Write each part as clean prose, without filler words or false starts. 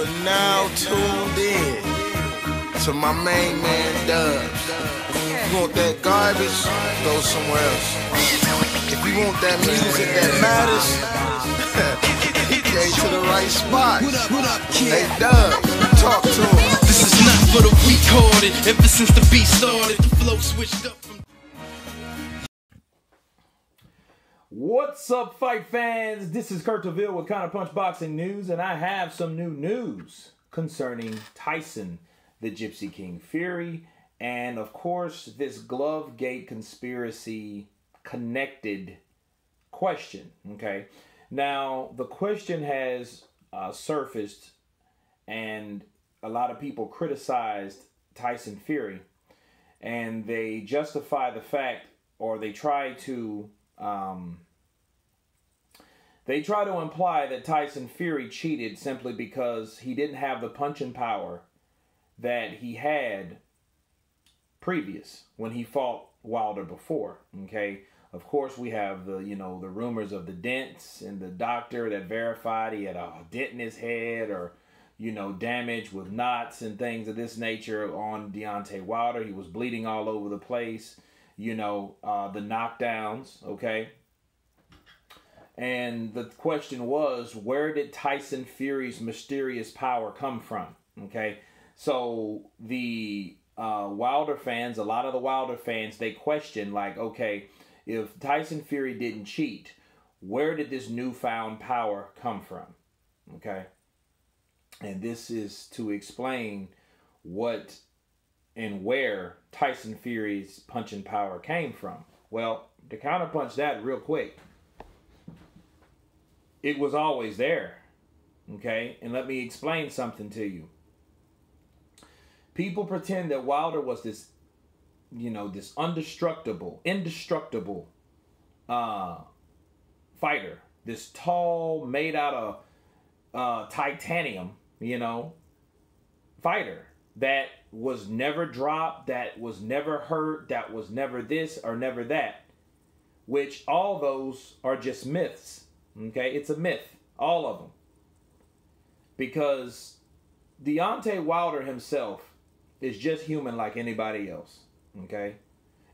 are now tuned in to my main man, Dubs. If you want that garbage, go somewhere else. If you want that music that matters, he came to the right spot. Hey, Dubs, talk to him. This is not for the weak-hearted. Ever since the beat started, the flow switched up from... What's up, fight fans? This is Counterpunchboxingnews with Counterpunchboxingnews, and I have some new news concerning Tyson, the Gypsy King Fury, and of course, this Glovegate conspiracy connected question, okay? Now, the question has surfaced, and a lot of people criticized Tyson Fury, and they justify the fact, or they try to imply that Tyson Fury cheated simply because he didn't have the punching power that he had previous when he fought Wilder before. Okay, of course we have the the rumors of the dents and the doctor that verified he had a dent in his head, or damage with knots and things of this nature on Deontay Wilder. He was bleeding all over the place. The knockdowns, okay? And the question was, where did Tyson Fury's mysterious power come from, okay? So the Wilder fans, a lot of the Wilder fans, they question, like, okay, if Tyson Fury didn't cheat, where did this newfound power come from, okay? And this is to explain what and where Tyson Fury's punching power came from. Well, to counterpunch that real quick, it was always there, okay? And let me explain something to you. People pretend that Wilder was this, this indestructible fighter, this tall, made out of titanium, fighter that was never dropped, that was never hurt, that was never this or never that, which all those are just myths, okay? It's a myth, all of them. Because Deontay Wilder himself is just human like anybody else, okay?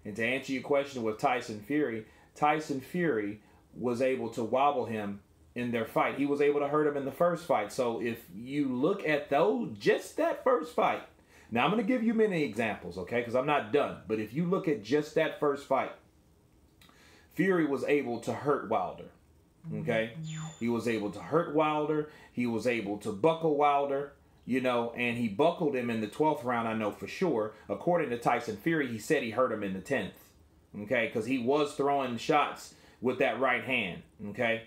And to answer your question with Tyson Fury was able to wobble him in their fight. He was able to hurt him in the first fight. So if you look at just that first fight, now I'm going to give you many examples, okay, because I'm not done. But if you look at just that first fight, Fury was able to hurt Wilder, okay? He was able to hurt Wilder. He was able to buckle Wilder, and he buckled him in the 12th round, I know for sure. According to Tyson Fury, he said he hurt him in the 10th, okay, because he was throwing shots with that right hand, okay?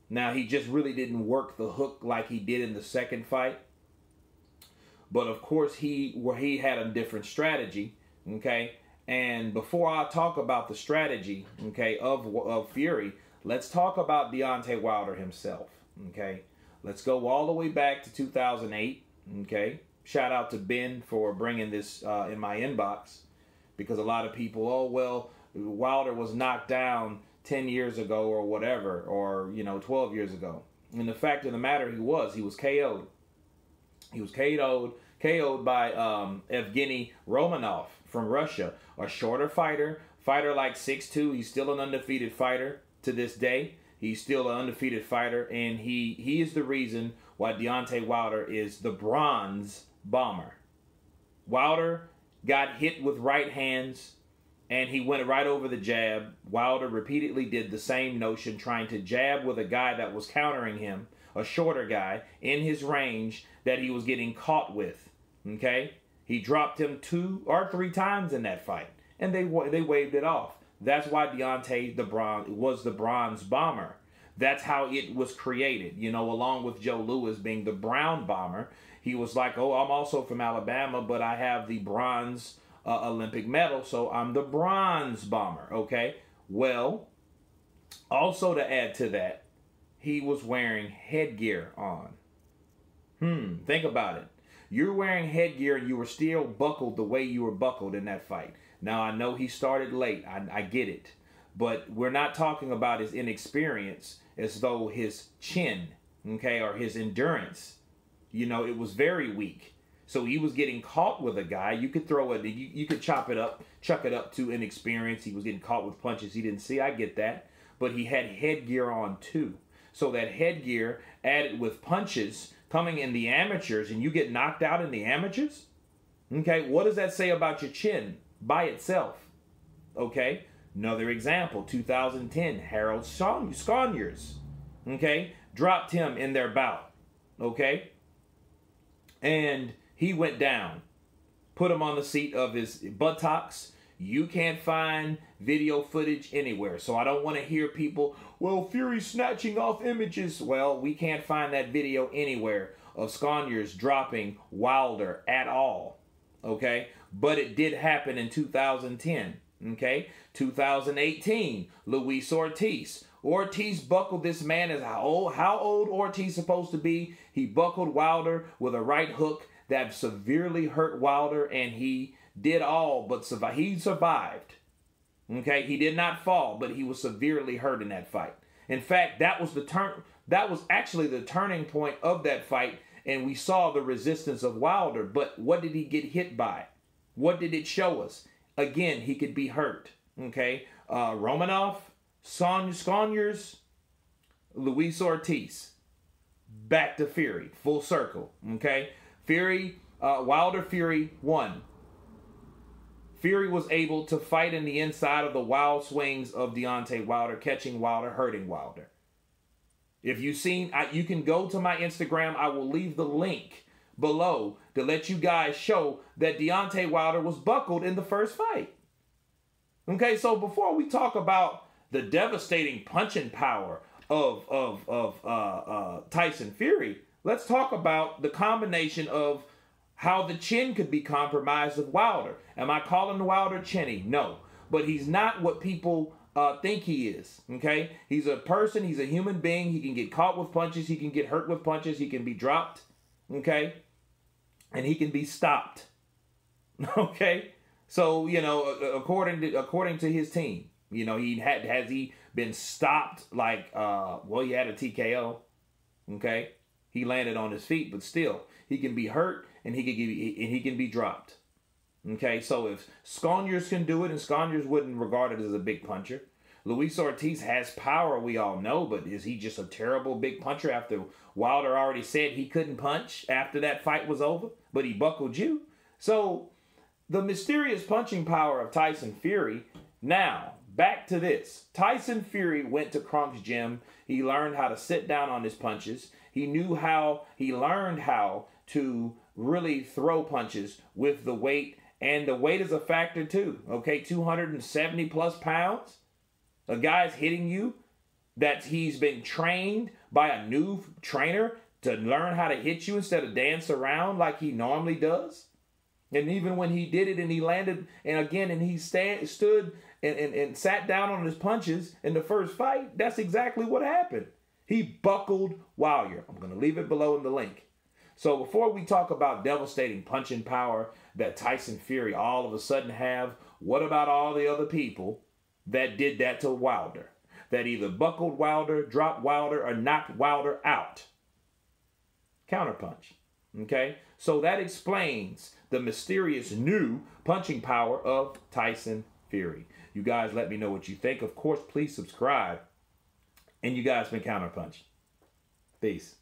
Now, he just really didn't work the hook like he did in the second fight. But, of course, he had a different strategy, okay? And before I talk about the strategy, okay, of Fury, let's talk about Deontay Wilder himself, okay? Let's go all the way back to 2008, okay? Shout out to Ben for bringing this in my inbox, because a lot of people, oh, well, Wilder was knocked down 10 years ago or whatever, or 12 years ago. And the fact of the matter, he was KO'd. He was KO'd by Evgeny Romanov from Russia, a shorter fighter like 6'2". He's still an undefeated fighter to this day. He's still an undefeated fighter, and he is the reason why Deontay Wilder is the bronze bomber. Wilder got hit with right hands, and he went right over the jab. Wilder repeatedly did the same notion, trying to jab with a guy that was countering him, a shorter guy, in his range that he was getting caught with, okay? He dropped him 2 or 3 times in that fight, and they waved it off. That's why Deontay was the bronze bomber. That's how it was created, along with Joe Louis being the brown bomber. He was like, oh, I'm also from Alabama, but I have the bronze Olympic medal, so I'm the bronze bomber, okay? Well, also to add to that, he was wearing headgear on. Think about it. You're wearing headgear and you were still buckled the way you were buckled in that fight. Now, I know he started late. I get it. But we're not talking about his inexperience as though his chin, okay, or his endurance You know, it was very weak. So he was getting caught with a guy. You could throw it, you could chuck it up to inexperience. He was getting caught with punches he didn't see. I get that. But he had headgear on too. So that headgear added with punches coming in the amateurs, and you get knocked out in the amateurs? Okay, what does that say about your chin by itself? Okay, another example, 2010, Harold Sconyers, okay, dropped him in their bout, okay, and he went down, put him on the seat of his buttocks. You can't find video footage anywhere, so I don't want to hear people, well, Fury snatching off images. Well, we can't find that video anywhere of Sconyers dropping Wilder at all. Okay, but it did happen in 2010. Okay, 2018, Luis Ortiz. Ortiz buckled this man. Is how old Ortiz supposed to be? He buckled Wilder with a right hook that severely hurt Wilder, and he did all but survive. He survived. Okay, he did not fall, but he was severely hurt in that fight. In fact, that was actually the turning point of that fight. And we saw the resistance of Wilder. But what did he get hit by? What did it show us? Again, he could be hurt. Okay. Romanov, Sconyers, Luis Ortiz. Back to Fury. Full circle. Okay. Wilder Fury won. Fury was able to fight in the inside of the wild swings of Deontay Wilder, catching Wilder, hurting Wilder. If you've seen, you can go to my Instagram. I will leave the link below to let you guys show that Deontay Wilder was buckled in the first fight. Okay, so before we talk about the devastating punching power of Tyson Fury, let's talk about the combination of how the chin could be compromised of Wilder. Am I calling Wilder chinny? No, but he's not what people think he is. Okay, he's a person, he's a human being. He can get caught with punches, he can get hurt with punches, he can be dropped, okay, and he can be stopped. Okay, so you know, according to his team, you know, has he been stopped? Like well, he had a TKO. Okay, he landed on his feet, but still he can be hurt and he can be dropped. Okay, so if Sconyers can do it, and Sconyers wouldn't regard it as a big puncher. Luis Ortiz has power, we all know, but is he just a terrible big puncher after Wilder already said he couldn't punch after that fight was over, but he buckled you? So the mysterious punching power of Tyson Fury. Now, back to this. Tyson Fury went to Crunk's gym. He learned how to sit down on his punches. He learned how to really throw punches with the weight. And the weight is a factor too. Okay, 270 plus pounds. A guy's hitting you that he's been trained by a new trainer to learn how to hit you instead of dance around like he normally does. And even when he did it and he landed, and again, and he stood and sat down on his punches in the first fight, that's exactly what happened. He buckled Wilder. I'm going to leave it below in the link. So before we talk about devastating punching power that Tyson Fury all of a sudden have, what about all the other people that did that to Wilder? That either buckled Wilder, dropped Wilder, or knocked Wilder out? Counterpunch. Okay? So that explains the mysterious new punching power of Tyson Fury. You guys let me know what you think. Of course, please subscribe. And you guys been Counterpunch. Peace.